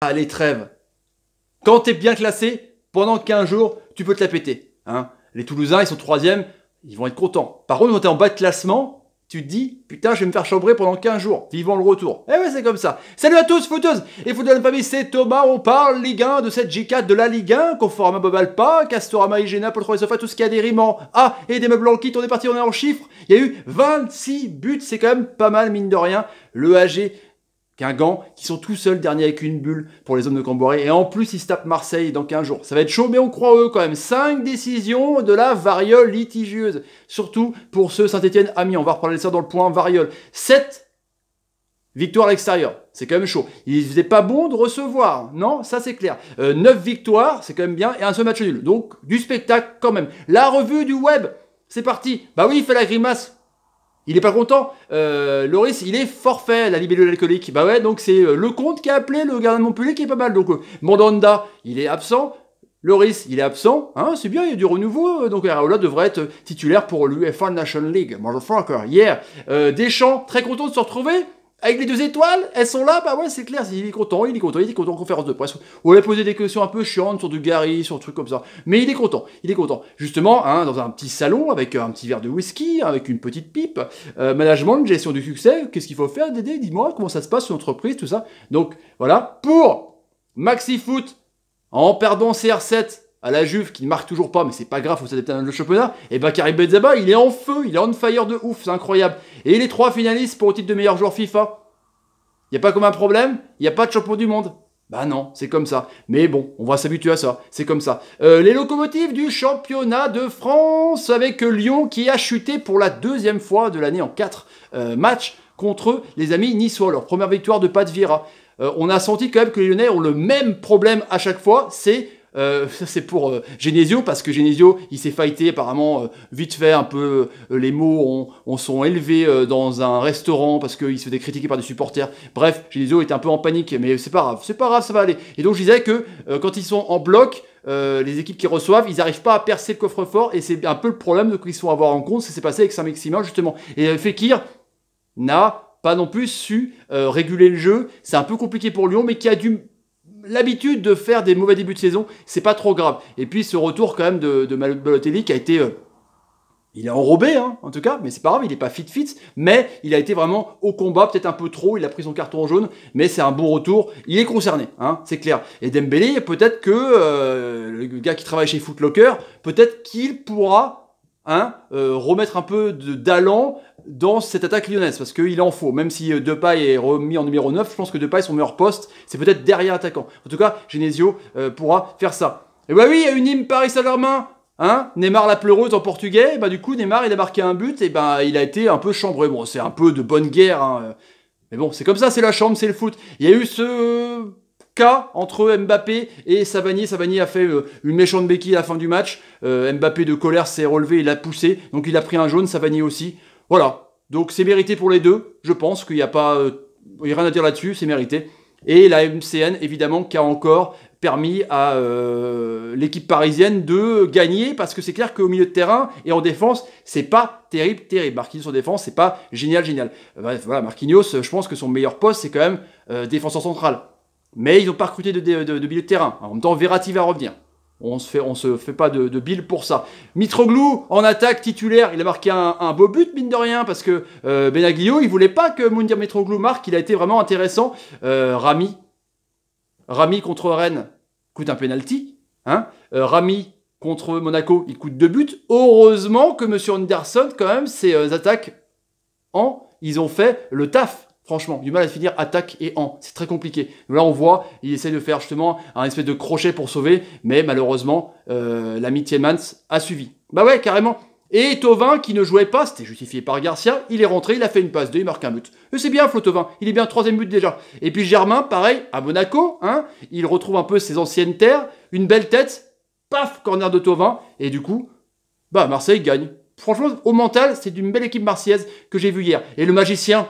Allez, trêve. Quand t'es bien classé, pendant 15 jours, tu peux te la péter. Hein. Les Toulousains, ils sont 3e, ils vont être contents. Par contre, quand t'es en bas de classement, tu te dis, putain, je vais me faire chambrer pendant 15 jours. Vivant le retour. Eh ouais, c'est comme ça. Salut à tous, footeuses et footeux de la famille, c'est Thomas. On parle Ligue 1 de cette J4 de la Ligue 1, Conforama Bob Alpin, Castorama Igena, Paul 3 Sofa, tout ce qui a des rimes en A et des meubles en kit. On est parti, on est en chiffres. Il y a eu 26 buts, c'est quand même pas mal, mine de rien. Le AG Guingamp, qui sont tout seuls derniers avec une bulle pour les hommes de Camboré. Et en plus, ils se tapent Marseille dans 15 jours. Ça va être chaud, mais on croit eux quand même. 5 décisions de la variole litigieuse. Surtout pour ceux Saint-Etienne-Amiens. On va reparler de ça dans le point variole. 7 victoires à l'extérieur. C'est quand même chaud. Il faisait pas bon de recevoir. Non, ça c'est clair. 9 victoires, c'est quand même bien. Et un seul match nul. Donc, du spectacle quand même. La revue du web. C'est parti. Bah oui, il fait la grimace. Il est pas content. Loris, il est forfait, la libellule alcoolique. Bah ouais, donc c'est Lecomte qui a appelé le gardien de Montpellier qui est pas mal. Donc Mandanda, il est absent. Loris, il est absent. Hein, c'est bien, il y a du renouveau. Donc Araola devrait être titulaire pour l'UEFA National League. Motherfucker, yeah. Deschamps, très content de se retrouver. Avec les 2 étoiles, elles sont là, bah ouais, c'est clair, il est content en conférence de presse. On lui a posé des questions un peu chiantes sur du Gary, sur des trucs comme ça. Mais il est content. Justement, hein, dans un petit salon, avec un petit verre de whisky, avec une petite pipe, management, gestion du succès, qu'est-ce qu'il faut faire, Dédé? Dis-moi, comment ça se passe sur l'entreprise, tout ça. Donc, voilà, pour Maxi Foot, en perdant CR7, à la Juve, qui ne marque toujours pas, mais c'est pas grave, faut s'adapter à le championnat, et ben Karim Benzema, il est en feu, il est on fire de ouf, c'est incroyable. Et les 3 finalistes pour le titre de meilleur joueur FIFA. Y a pas comme un problème, y a pas de champion du monde. Bah non, c'est comme ça. Mais bon, on va s'habituer à ça, c'est comme ça. Les locomotives du championnat de France, avec Lyon qui a chuté pour la 2e fois de l'année en 4 matchs contre les amis niçois. Leur première victoire de Pat Vieira. On a senti quand même que les Lyonnais ont le même problème à chaque fois, c'est pour Genesio, parce que Genesio, il s'est fighté apparemment vite fait un peu, les mots sont élevés dans un restaurant parce qu'il se faisait critiquer par des supporters. Bref, Genesio était un peu en panique, mais c'est pas grave, ça va aller. Et donc je disais que quand ils sont en bloc, les équipes qui reçoivent, ils n'arrivent pas à percer le coffre-fort, et c'est un peu le problème qu'ils sont à avoir en compte. Ça s'est passé avec Saint-Maximin justement. Et Fekir n'a pas non plus su réguler le jeu. C'est un peu compliqué pour Lyon, mais qui a l'habitude de faire des mauvais débuts de saison, c'est pas trop grave. Et puis ce retour quand même de Balotelli qui a été... il est enrobé, hein, en tout cas, mais c'est pas grave, il est pas fit, mais il a été vraiment au combat, peut-être un peu trop, il a pris son carton jaune, mais c'est un bon retour, il est concerné, hein, c'est clair. Et Dembélé, peut-être que le gars qui travaille chez Foot Locker, peut-être qu'il pourra remettre un peu d'allant dans cette attaque lyonnaise, parce qu'il en faut, même si Depay est remis en numéro 9, je pense que Depay, son meilleur poste, c'est peut-être derrière l'attaquant. En tout cas, Genesio pourra faire ça. Et bah oui, il y a une hymne Paris Saint-Germain, hein, Neymar la pleureuse en portugais, et bah du coup, Neymar, il a marqué un but, et bah il a été un peu chambré. Bon, c'est un peu de bonne guerre, hein, mais bon, c'est comme ça, c'est la chambre, c'est le foot. Il y a eu ce cas entre Mbappé et Savanier. Savanier a fait une méchante béquille à la fin du match. Mbappé de colère s'est relevé, il a poussé, donc il a pris un jaune, Savanier aussi. Voilà, donc c'est mérité pour les deux, je pense qu'il n'y a pas il y a rien à dire là-dessus, c'est mérité. Et la MCN, évidemment, qui a encore permis à l'équipe parisienne de gagner, parce que c'est clair qu'au milieu de terrain et en défense, c'est pas terrible. Marquinhos en défense, c'est pas génial. Bref, voilà, Marquinhos, je pense que son meilleur poste, c'est quand même défenseur central. Mais ils n'ont pas recruté de milieu de terrain. En même temps, Verratti va revenir. On se fait pas de bill pour ça. Mitroglou, en attaque titulaire, il a marqué un beau but, mine de rien, parce que Benaglio, il voulait pas que Moundir Mitroglou marque, il a été vraiment intéressant. Rami contre Rennes coûte un penalty. Hein. Rami contre Monaco, il coûte 2 buts. Heureusement que M. Anderson, quand même, ses attaques ils ont fait le taf. Franchement, du mal à finir attaque et c'est très compliqué. Là, on voit, il essaie de faire justement un espèce de crochet pour sauver, mais malheureusement, l'ami Tielemans a suivi. Bah ouais, carrément. Et Thauvin, qui ne jouait pas, c'était justifié par Garcia, il est rentré, il a fait une passe 2, il marque un but. C'est bien, Flo Thauvin, il est bien, 3e but déjà. Et puis Germain, pareil, à Monaco, hein, il retrouve un peu ses anciennes terres, une belle tête, paf, corner de Thauvin, et du coup, bah Marseille gagne. Franchement, au mental, c'est une belle équipe marseillaise que j'ai vue hier. Et le magicien,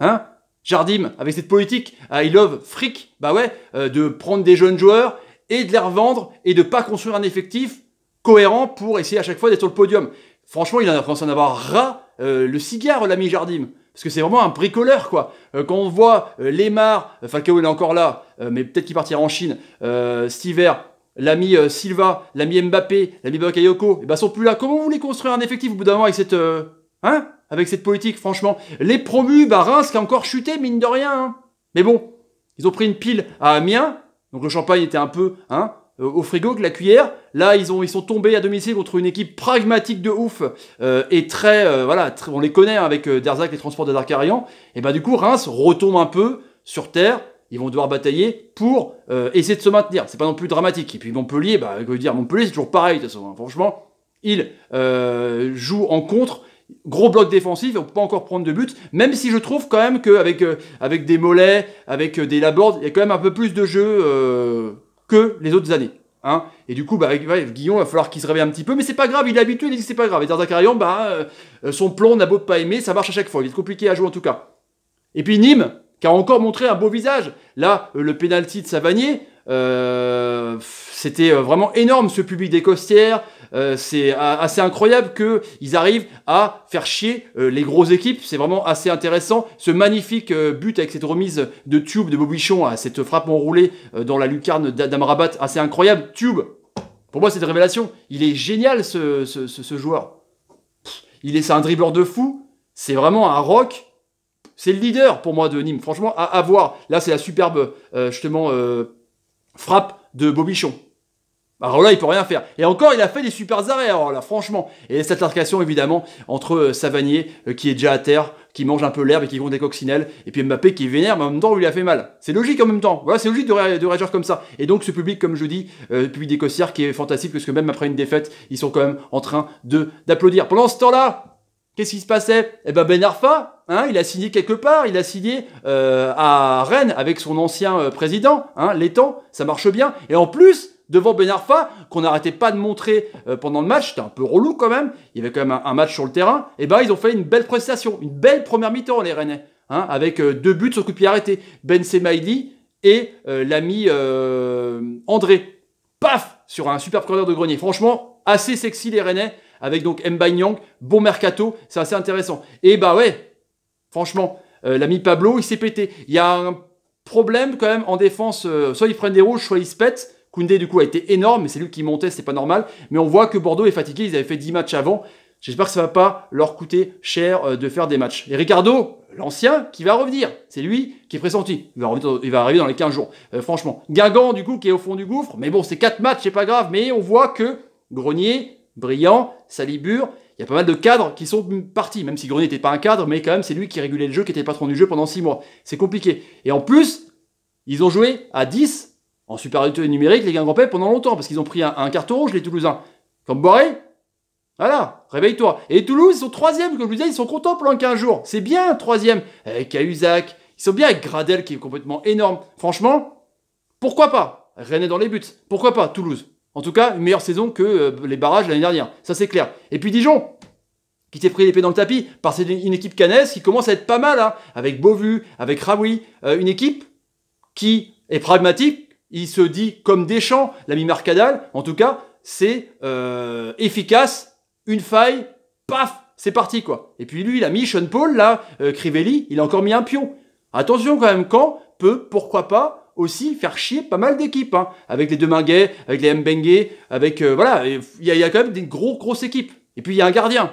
hein, Jardim, avec cette politique I love fric, bah ouais, de prendre des jeunes joueurs et de les revendre et de pas construire un effectif cohérent pour essayer à chaque fois d'être sur le podium. Franchement, il a commencé à en avoir ras le cigare, l'ami Jardim. Parce que c'est vraiment un bricoleur, quoi. Quand on voit Lemar, Falcao il est encore là, mais peut-être qu'il partira en Chine, Stiver, l'ami Silva, l'ami Mbappé, l'ami Bakayoko, et ben sont plus là. Comment vous voulez construire un effectif au bout d'un moment avec cette, avec cette politique, franchement? Les promus, bah Reims qui a encore chuté, mine de rien. Hein. Mais bon, ils ont pris une pile à Amiens, donc le champagne était un peu, au frigo que la cuillère. Là, ils sont tombés à domicile contre une équipe pragmatique de ouf et très, on les connaît avec Derzac, les transports de Darkarian. Et ben du coup, Reims retombe un peu sur terre. Ils vont devoir batailler pour essayer de se maintenir. C'est pas non plus dramatique. Et puis Montpellier, Montpellier c'est toujours pareil de toute façon. Hein. Franchement, ils jouent en contre. Gros bloc défensif, on peut pas encore prendre de but, même si je trouve quand même qu'avec avec des Mollets, avec des Laborde, il y a quand même un peu plus de jeu que les autres années. Hein. Et du coup, Guillon, il va falloir qu'il se réveille un petit peu, mais c'est pas grave, il est habitué, il dit que c'est pas grave. Et Darzacarian, son plan, on a beau pas aimer, ça marche à chaque fois, il est compliqué à jouer en tout cas. Et puis Nîmes, qui a encore montré un beau visage. Là, le penalty de Savanier, c'était vraiment énorme, ce public des Costières. C'est assez incroyable qu'ils arrivent à faire chier les grosses équipes. C'est vraiment assez intéressant. Ce magnifique but avec cette remise de Tube de Bobichon, cette frappe enroulée dans la lucarne d'Amrabat, assez incroyable. Tube, pour moi, c'est une révélation. Il est génial, ce joueur. C'est un dribbleur de fou. C'est vraiment un rock. C'est le leader pour moi de Nîmes. Franchement, à voir. Là, c'est la superbe, frappe de Bobichon. Alors là, il peut rien faire. Et encore, il a fait des super arrêts. Alors là, franchement. Et cette altercation, évidemment, entre Savanier, qui est déjà à terre, qui mange un peu l'herbe et qui compte des coccinelles, et puis Mbappé qui est vénère, mais en même temps, lui a fait mal. C'est logique en même temps. Voilà, c'est logique de réagir comme ça. Et donc, ce public, comme je dis, le public des Costières, qui est fantastique, parce que même après une défaite, ils sont quand même en train d'applaudir. Pendant ce temps-là, qu'est-ce qui se passait? Eh ben Arfa, il a signé quelque part, il a signé à Rennes avec son ancien président, Létang, ça marche bien. Et en plus, devant Ben Arfa, qu'on n'arrêtait pas de montrer pendant le match, c'était un peu relou quand même, il y avait quand même un match sur le terrain, et ben ils ont fait une belle prestation, une belle première mi-temps les Rennais, avec 2 buts sur coup de pied arrêté, Ben Semaili et l'ami André. Paf, sur un superbe corner de Grenier. Franchement, assez sexy les Rennais, avec donc Mbanyang, bon mercato, c'est assez intéressant. Et franchement, l'ami Pablo, il s'est pété. Il y a un problème quand même en défense, soit ils prennent des rouges, soit ils se pètent. Koundé du coup a été énorme, mais c'est lui qui montait, c'est pas normal. Mais on voit que Bordeaux est fatigué, ils avaient fait 10 matchs avant. J'espère que ça va pas leur coûter cher de faire des matchs. Et Ricardo, l'ancien, qui va revenir. C'est lui qui est pressenti. Il va arriver dans les 15 jours. Franchement. Guingamp, du coup, qui est au fond du gouffre. Mais bon, c'est 4 matchs, c'est pas grave. Mais on voit que Grenier, Brillant, Salibur, il y a pas mal de cadres qui sont partis. Même si Grenier n'était pas un cadre, mais quand même, c'est lui qui régulait le jeu, qui était patron du jeu pendant 6 mois. C'est compliqué. Et en plus, ils ont joué à 10 en supériorité numérique, les Guingampais, pendant longtemps, parce qu'ils ont pris un carton rouge, les Toulousains. Comme Boré, voilà, réveille-toi. Et Toulouse, ils sont 3e, comme je vous disais, ils sont contents pendant 15 jours. C'est bien, 3e. Avec Cahuzac, ils sont bien avec Gradel, qui est complètement énorme. Franchement, pourquoi pas? Rennes dans les buts. Pourquoi pas, Toulouse? En tout cas, une meilleure saison que les barrages l'année dernière. Ça, c'est clair. Et puis Dijon, qui s'est pris l'épée dans le tapis, par une équipe cannaise qui commence à être pas mal, avec Beauvu, avec Raoui. Une équipe qui est pragmatique. Il se dit comme Deschamps, l'ami Marcadal, en tout cas, c'est efficace, une faille, paf, c'est parti quoi. Et puis lui, il a mis Sean Paul, là, Crivelli, il a encore mis un pion. Attention quand même, Caen peut, pourquoi pas, aussi faire chier pas mal d'équipes, avec les Deminguet, avec les Mbengue, avec, voilà, il y a quand même des grosses équipes. Et puis il y a un gardien.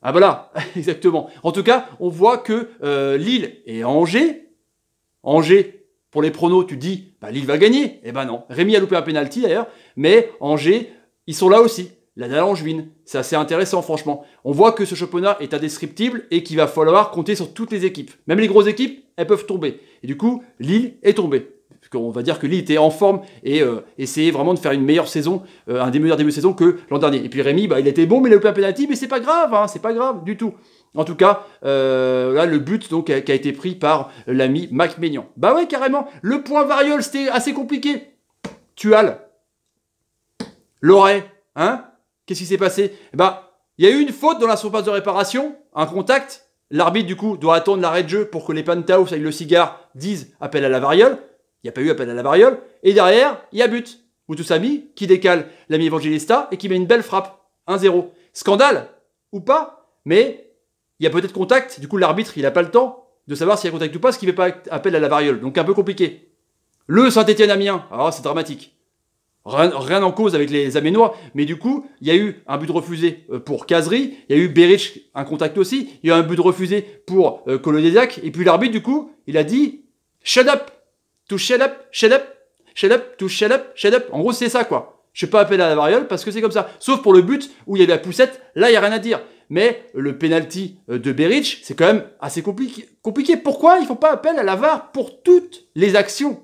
Ah voilà, exactement. En tout cas, on voit que Lille et Angers, pour les pronos, tu dis, Lille va gagner. Eh ben non. Rémi a loupé un penalty d'ailleurs, mais Angers, ils sont là aussi. La dalle angevine. C'est assez intéressant, franchement. On voit que ce championnat est indescriptible et qu'il va falloir compter sur toutes les équipes. Même les grosses équipes, elles peuvent tomber. Et du coup, Lille est tombée. On va dire que Lille était en forme et essayait vraiment de faire une meilleure saison, un des meilleurs débuts de saison que l'an dernier. Et puis Rémi, il était bon, mais il a loupé un penalty, mais c'est pas grave, c'est pas grave du tout. En tout cas, là, le but donc, qui a été pris par l'ami Mac Maignan. Bah ouais, carrément. Le point variole, c'était assez compliqué. Tual. Loret. Qu'est-ce qui s'est passé? Il y a eu une faute dans la surface de réparation, un contact. L'arbitre, du coup, doit attendre l'arrêt de jeu pour que les Pantaos avec le cigare disent appel à la variole. Il n'y a pas eu appel à la variole. Et derrière, il y a but. Moutoussamy qui décale l'ami Evangelista et qui met une belle frappe. 1-0. Scandale ou pas, mais il y a peut-être contact, du coup l'arbitre il n'a pas le temps de savoir s'il y a contact ou pas, ce qui ne fait pas appel à la variole. Donc un peu compliqué. Le Saint-Étienne-Amiens, alors c'est dramatique. Rien en cause avec les Aménois, mais du coup, il y a eu un but de refusé pour Kazri, il y a eu Beric, un contact aussi, il y a eu un but de refusé pour Kolodesiak, et puis l'arbitre, du coup, il a dit « Shut up, to shut up, shut up, shut up, to shut up, shut up ». En gros, c'est ça, quoi. Je ne fais pas appel à la variole parce que c'est comme ça. Sauf pour le but où il y a de la poussette, là, il n'y a rien à dire. Mais le penalty de Beric, c'est quand même assez compliqué. Pourquoi ils ne font pas appel à la VAR pour toutes les actions?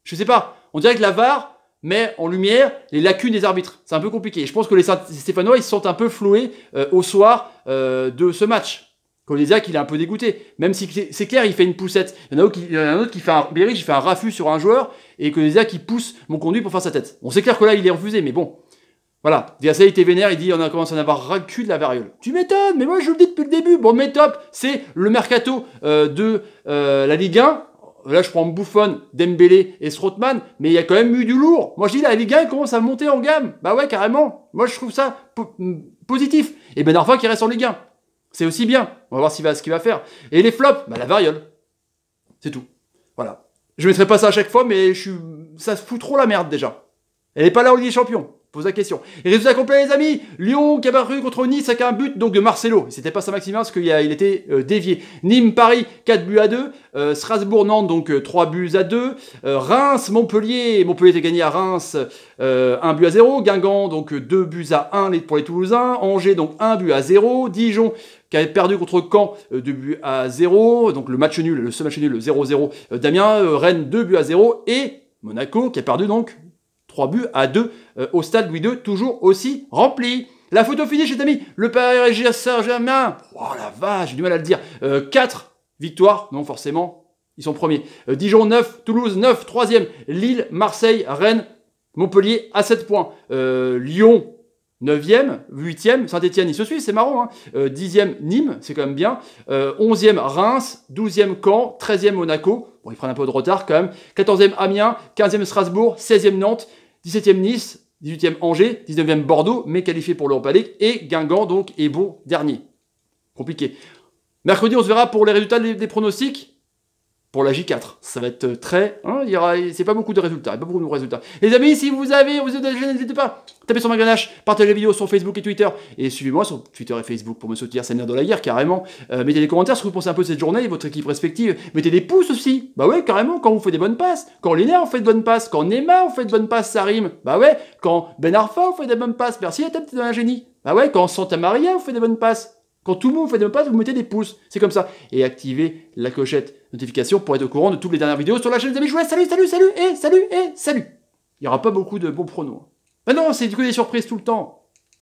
Je sais pas. On dirait que la VAR met en lumière les lacunes des arbitres. C'est un peu compliqué. Je pense que les Stéphanois, ils se sentent un peu floués au soir de ce match. Kolodesiak, il est un peu dégoûté. Même si c'est clair, il fait une poussette. Il y en a un autre qui fait Beric, il fait un raffut sur un joueur, et Kolodesiak, il pousse mon conduit pour faire sa tête. Bon, c'est clair que là, il est refusé, mais bon. Voilà. Viasset était vénère, il dit, on a commencé à en avoir ras le cul de la variole. Tu m'étonnes, mais moi, je vous le dis depuis le début. Bon, mais top, c'est le mercato de la Ligue 1. Là, je prends Buffon, Dembélé et Strootman, mais il y a quand même eu du lourd. Moi, je dis, la Ligue 1 commence à monter en gamme. Bah ouais, carrément. Moi, je trouve ça positif. Et Ben Arfa qui reste en Ligue 1. C'est aussi bien. On va voir ce qu'il va faire. Et les flops, bah la variole. C'est tout. Voilà. Je ne mettrai pas ça à chaque fois, mais ça se fout trop la merde déjà. Elle n'est pas là en Ligue des Champions. Pose la question. Et résultat complet, les amis. Lyon qui a battu contre Nice avec un but donc de Marcelo. C'était pas Saint-Maximin parce qu'il était dévié. Nîmes-Paris 4-2. Strasbourg-Nantes donc 3-2. Reims Montpellier. Montpellier était gagné à Reims 1-0. Guingamp donc 2-1 pour les Toulousains. Angers donc 1-0. Dijon qui avait perdu contre Caen 2-0. Donc le match nul, le seul match nul, le 0-0 d'Amiens. Rennes 2-0. Et Monaco qui a perdu donc 3-2 au stade Louis II, toujours aussi rempli. La photo finish, les amis. Le Paris Saint-Germain. Oh la vache, j'ai du mal à le dire. 4 victoires, non forcément, ils sont premiers. Dijon 9, Toulouse 9, 3e. Lille, Marseille, Rennes, Montpellier à 7 points. Lyon 9e, 8e, Saint-Etienne, il se suit, c'est marrant. Hein. 10e, Nîmes, c'est quand même bien. 11e, Reims, 12e, Caen, 13e, Monaco. Bon, ils prennent un peu de retard quand même. 14e, Amiens, 15e, Strasbourg, 16e, Nantes, 17e, Nice, 18e, Angers, 19e, Bordeaux, mais qualifié pour l'Europa League. Et Guingamp, donc, est bon dernier. Compliqué. Mercredi, on se verra pour les résultats des pronostics. Pour la J4, ça va être très... Hein, c'est pas beaucoup de résultats, pas beaucoup de résultats. Les amis, si vous êtes déjà, n'hésitez pas, tapez sur ma ganache, partagez la vidéo sur Facebook et Twitter, et suivez-moi sur Twitter et Facebook pour me soutenir, c'est le nerf de la guerre, carrément. Mettez des commentaires ce que vous pensez un peu de cette journée, votre équipe respective. Mettez des pouces aussi, bah ouais, carrément, quand vous faites des bonnes passes, quand Linéa on fait de bonnes passes, quand Neymar on fait de bonnes passes, ça rime. Bah ouais, quand Ben Arfa on fait des bonnes passes, merci à t'es dans un génie. Bah ouais, quand Santa Maria on fait des bonnes passes. Quand tout le monde fait des passes, vous mettez des pouces. C'est comme ça. Et activez la clochette notification pour être au courant de toutes les dernières vidéos sur la chaîne des amis. Je vous laisse. Salut, salut, salut, et salut, et salut. Il n'y aura pas beaucoup de bons pronos. Ben non, c'est du coup des surprises tout le temps.